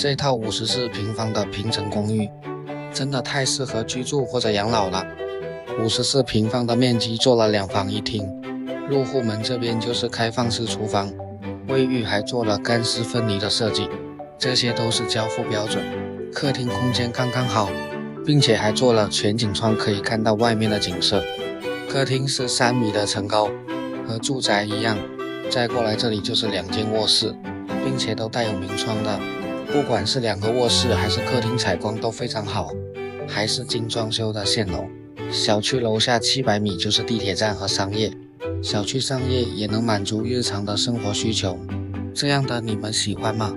这套54平方的平层公寓真的太适合居住或者养老了。54平方的面积做了2房1厅，入户门这边就是开放式厨房，卫浴还做了干湿分离的设计，这些都是交付标准。客厅空间刚刚好，并且还做了全景窗，可以看到外面的景色。客厅是3米的层高，和住宅一样。再过来这里就是2间卧室，并且都带有明窗的，不管是2个卧室还是客厅采光都非常好，还是精装修的现楼。小区楼下700米就是地铁站和商业，小区商业也能满足日常的生活需求，这样的你们喜欢吗？